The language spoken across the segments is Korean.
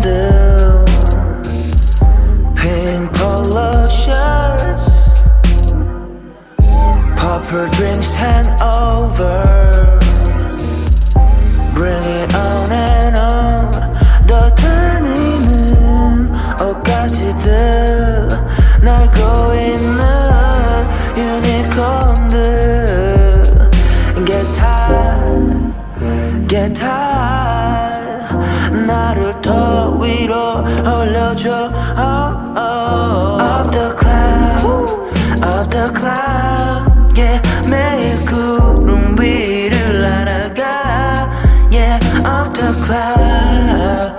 candle, pink polo shirts, purple drinks hangover. Bring it on and on. 더 다니는 옷가지들 날고 있는 유니콘들. Get high, 나를 더 위로 올려줘. Up the cloud, yeah. 매일 구름 위를 날아가, yeah. Up the cloud,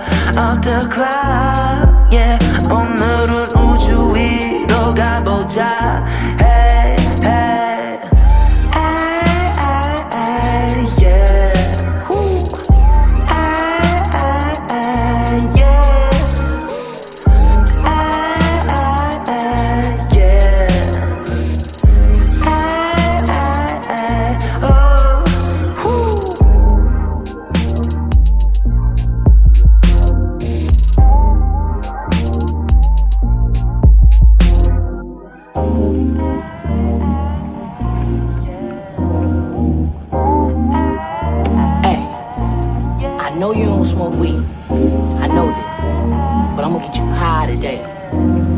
yeah. 오늘은 우주 위로 가보자. Hey, hey.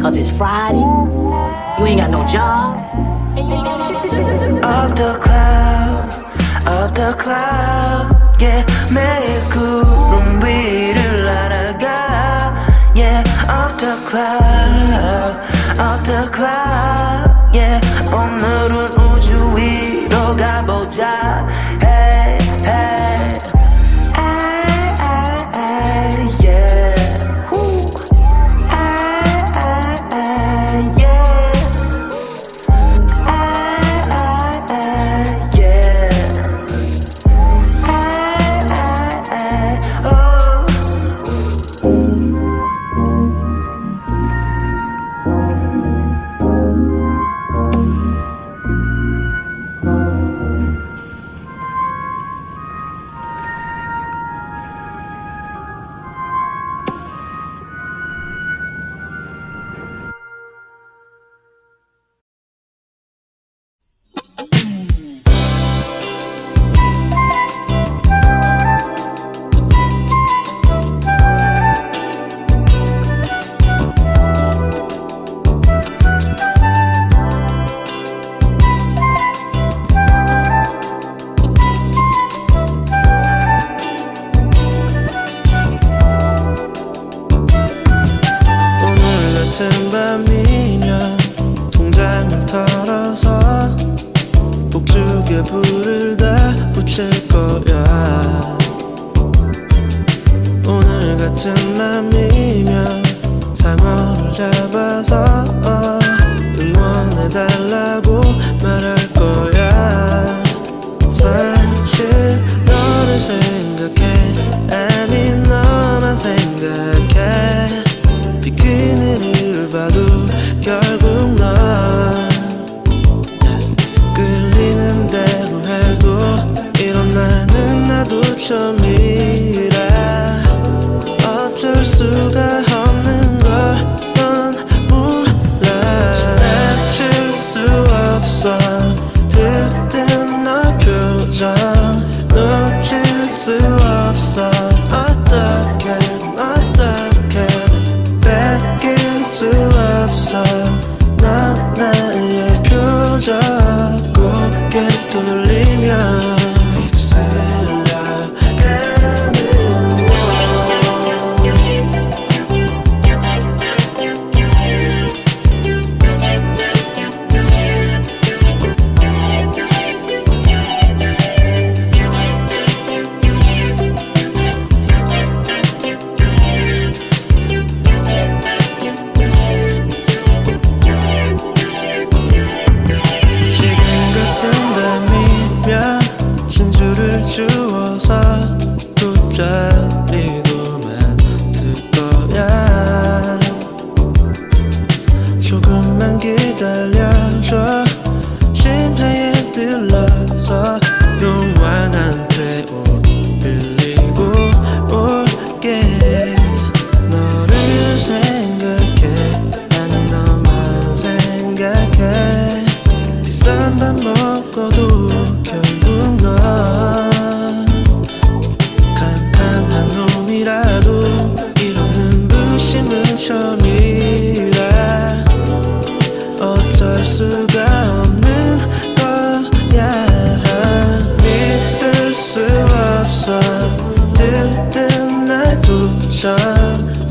It's Friday, you ain't got no job, and you ain't got shit to do. Up the cloud, yeah. 매일 구름 위를 날아가, yeah. Up the cloud, yeah. 오늘은 우주 위로 가보자. Hey, hey. 불을 다 붙일 거야. 오늘 같은 맘이면 상어를 잡아서 응원해달라고 말할 거야. 사실 너를 생각해, 아니 너만 생각해. 비키니를 봐도 결국 넌 끌리는 대로 해도 이런 나는 나도 처음이라 어쩔 수가 없는 걸 넌 몰라. 지나칠 수 없어 들뜬 너 표정 놓칠 수 없어. 어떻게 뺏길 수 없어. 넌 나의 표정 고개를 돌리면 휩쓸려가는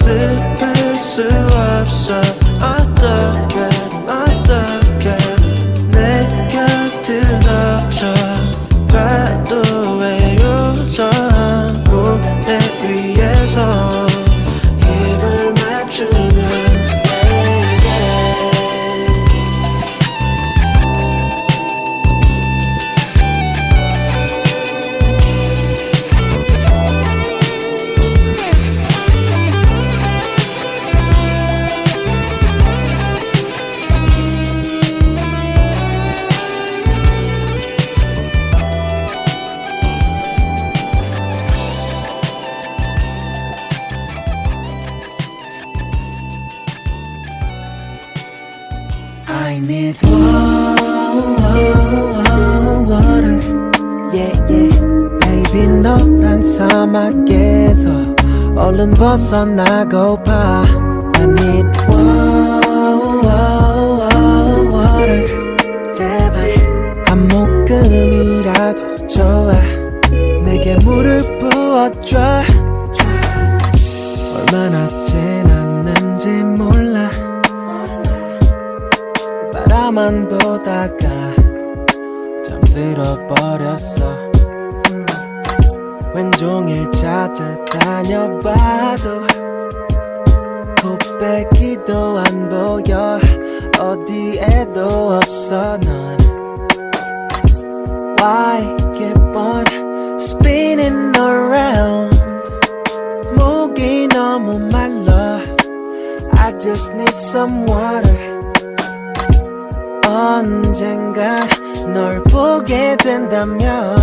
슬플 수 없어 어떻게든 내 곁을 덮쳐 파도의 요정 모래 위에서 입을 맞추면 I need water, yeah, yeah. Baby 너란 사막에서 얼른 벗어나고파. I need water, 제발 한 모금이라도 좋아. 내게 물을 부어줘. 얼마나 지났는지 몰라. 바라만 보다가 잠들어 버렸어. 왼종일 찾아다녀봐도 코빼기도 안 보여. 어디에도 없어 넌. Why keep on spinning around. 목이 너무 말라. I just need some water. 언젠간 널 보게 된다면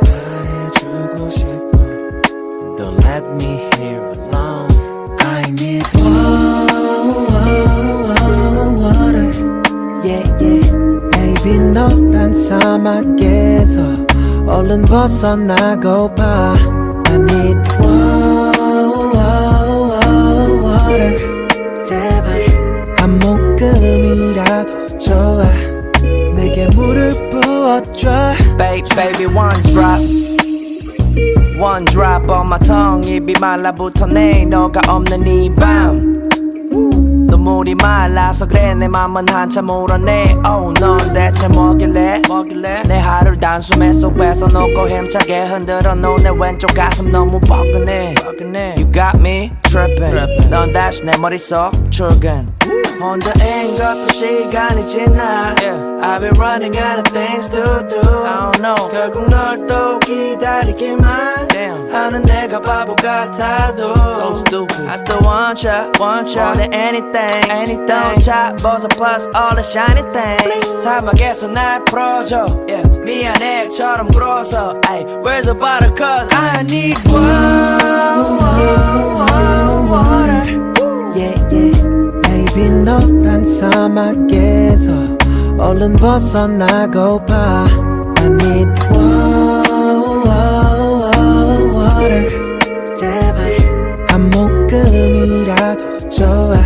말해주고 싶어. Don't let me here alone. I need water, yeah, yeah. Baby 너란 사막에서 얼른 벗어나고파. I need water, 제발 한 모금이라도 좋아. 내게 물을 부어줘. Baby one drop on my tongue. 입이 말라붙었네 너가 없는 이 밤. 눈물이 말라서 그래 내 맘은 한참 울었네. Oh 넌 대체 뭐길래 내 하루를 단숨에 속에서 놓고 힘차게 흔들어 놓은 내 왼쪽 가슴 너무 뻐근해. You got me tripping. 넌 다시 내 머릿속 출근. 혼자인 것도 시간이 지나. I've been running out of things to do. I don't know. 결국 널 또 기다리기만 하는 내가 바보 같아도 So stupid. I still want ya more than anything. Don't 잡아서 plus all the shiny things. 사막에서 날 풀어줘. 미안해처럼 굴어서. Where's the bottle cause I need water. Yeah, yeah. Baby 너란 사막에서 얼른 벗어나고파. I need water, 제발 한 모금이라도 좋아.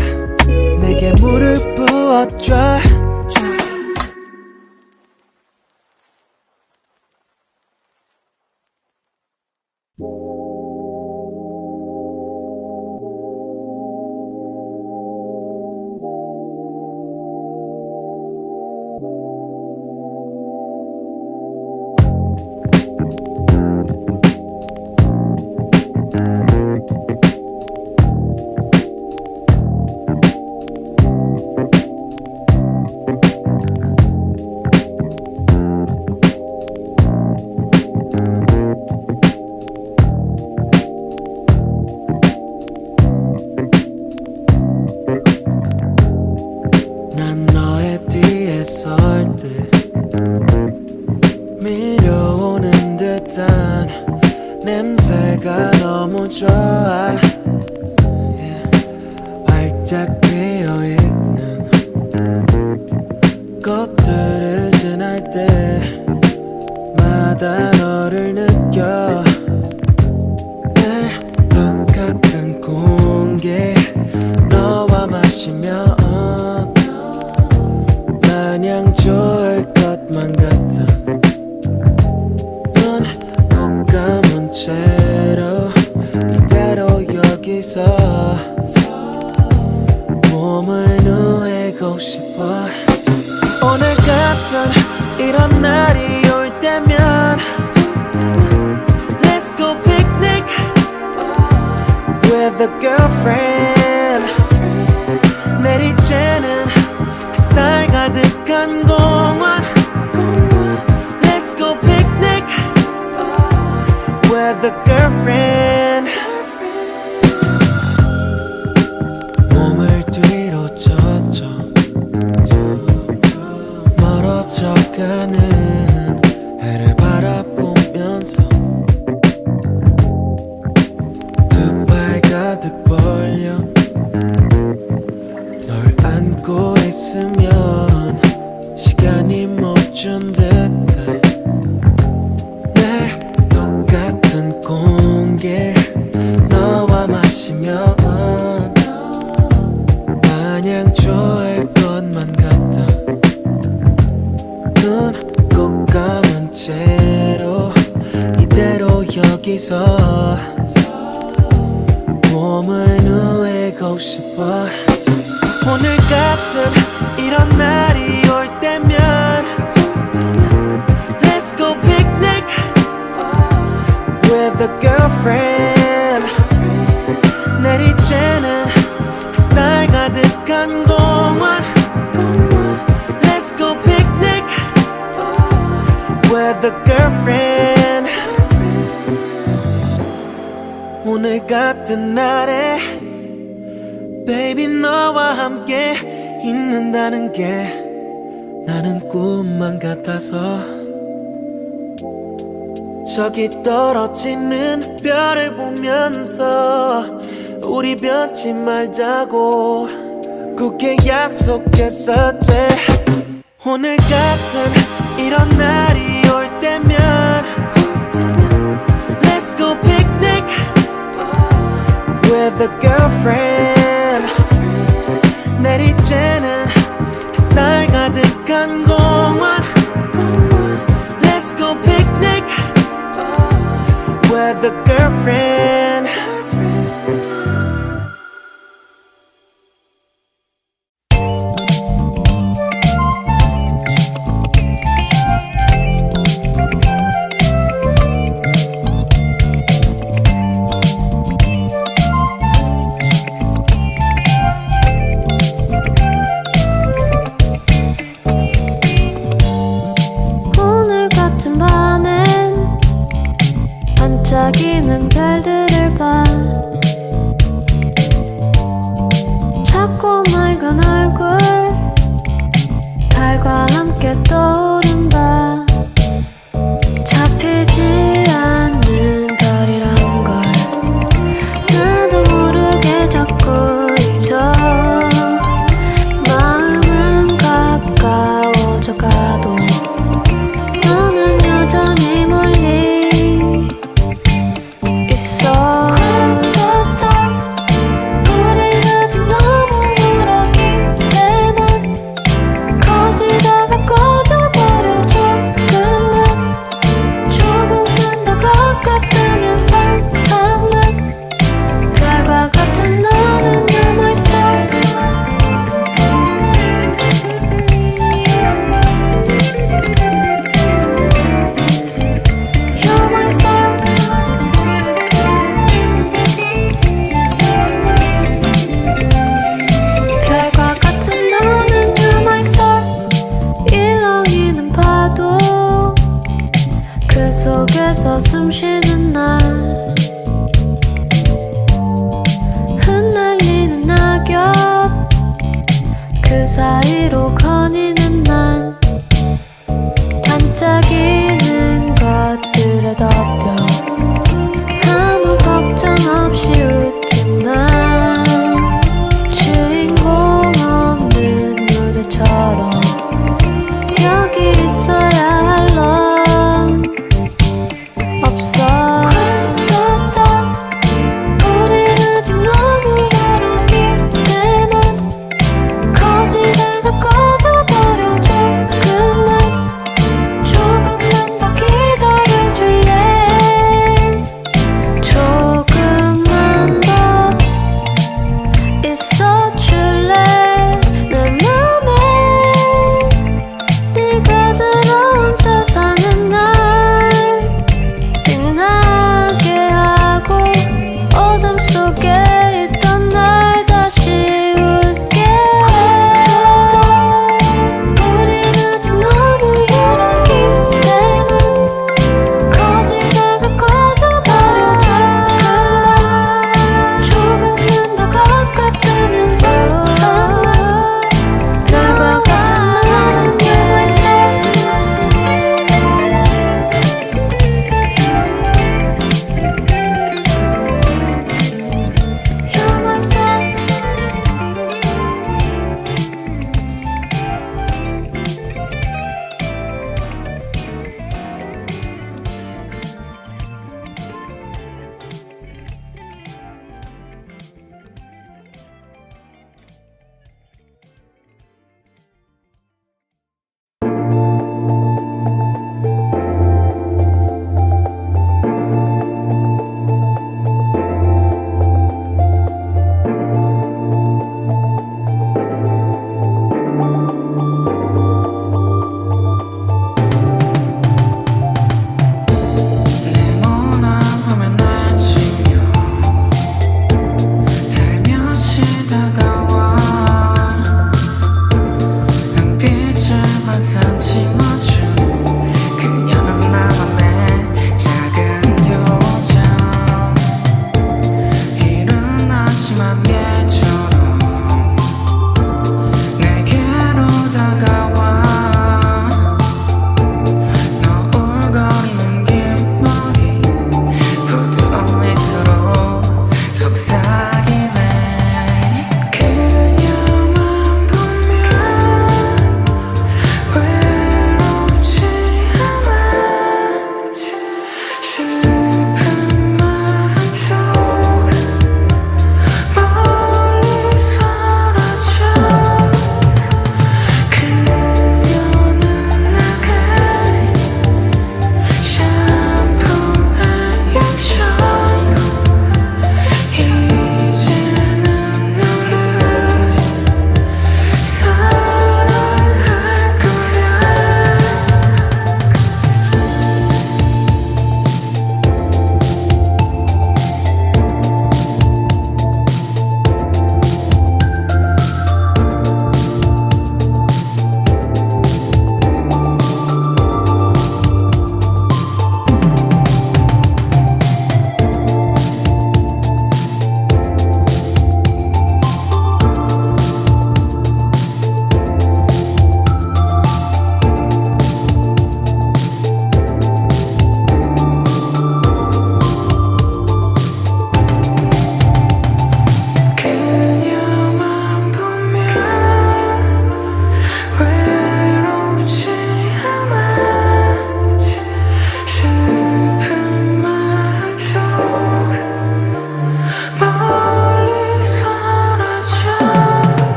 내게 물을 부어줘. 냄새가 너무 좋아. 활짝 피어있는 꽃들을 지날 때마다 너를 느껴. 늘 똑같은 공기 너와 마시면 마냥 좋을 것만 같아. 넌 꼭 감은 채로 이대로 여기서 몸을 누이고 싶어. 오늘 같은 이런 날이 올 때면 Let's go picnic with a girlfriend. 내리쬐는 햇살 가득한 공원 Let's go picnic with a girlfriend. 몸을 뒤로 젖혀 멀어져가는 해를 바라보면서 두 팔 가득 벌려 널 안고 있으면 시간이 멈춘 듯해. 늘 똑같은 공길 너와 마시면 마냥 좋을 것만 같아. 눈 꼭 감은 채로 이대로 여기서 몸을 누이고 싶어. 오늘 같은 이런 날이 올 때면 Let's go picnic with a girlfriend. 내리쬐는 햇살 가득한 공원 Let's go picnic with a girlfriend. 오늘 같은 날에 Baby 너와 함께 있는다는 게 나는 꿈만 같아서. 저기 떨어지는 별을 보면서 우리 변치 말자고 굳게 약속했었지. 오늘 같은 이런 날이 올 때면 Let's go picnic with a girlfriend. 내리쬐는 햇살 가득한 공원 Let's go picnic with a girlfriend. 반짝이는 별들을 봐. 작고 맑은 얼굴 달과 함께 떠오른다. 잡히지 않는 별이란 걸 나도 모르게 자꾸 잊어. 마음은 가까워져 가도 너는 여전히 멀리 속에서 숨쉬는 날 흩날리는 낙엽 그 사이로 거니는 난 반짝이는 것들에 덮여 아무 걱정 없이 웃지만 주인공 없는 무대처럼 여기 있어야 할 너 조금만 안개처럼 내게로 다가와 너 울거리는 긴 머리 부드러울수록 속삭이네 그녀만 보면 외롭지 않아 슬픈 마음도 모두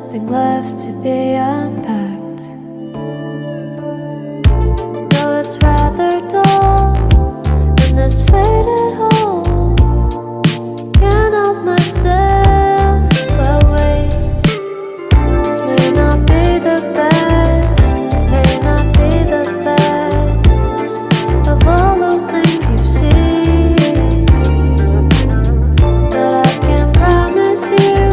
nothing left to be unpacked. No, it's rather dull in this faded hole. Can't help myself but wait. This may not be the best, may not be the best of all those things you've seen, but I can promise you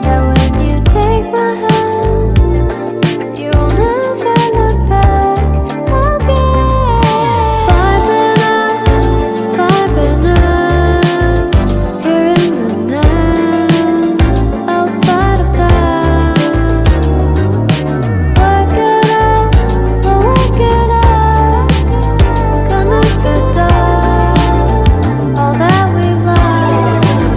that when you take my hand, you'll never look back again. Fiving out, here in the now, outside of town. Work it out, we'll work it out. Connect the dots, all that we've lost in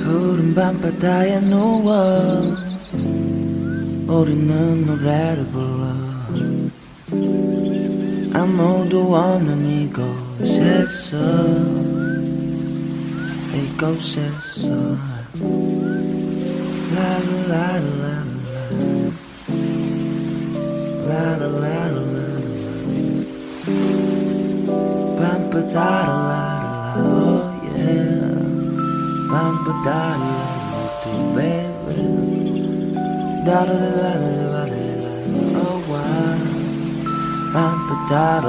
푸른 밤바다에 누워 우리는 노래를 불러 아무도 없는 이곳에서 밤바다라 oh yeah 밤바다라 do baby 다라라라라라라 oh wow 밤바다라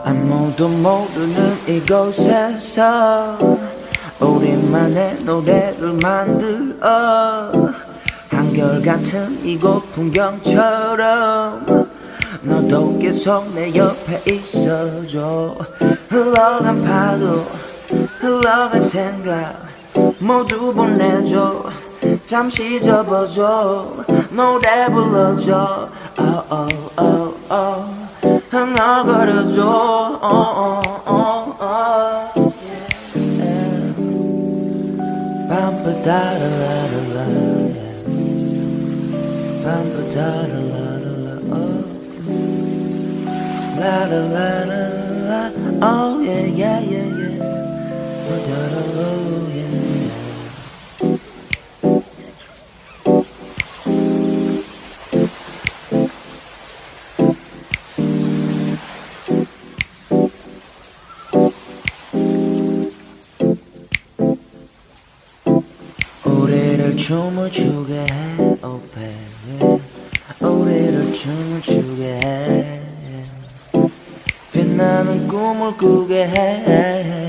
아무도 모르는 이곳에서 우리만의 노래를 만들어 한결같은 이곳 풍경처럼 너도 계속 내 옆에 있어줘 흘러간 파도 흘러간 생각 모두 보내줘 잠시 접어줘 노래 불러줘 oh, oh, oh, oh. 흥얼거려줘 oh, oh, oh, oh. Yeah. 밤바다라라라 밤바다라라라 oh. La la la la la, oh yeah yeah yeah yeah, oh da da oh yeah. 우리를 춤을 추게 해, oh baby. 우리를 춤을 추게 해. 빛나는 꿈을 꾸게 해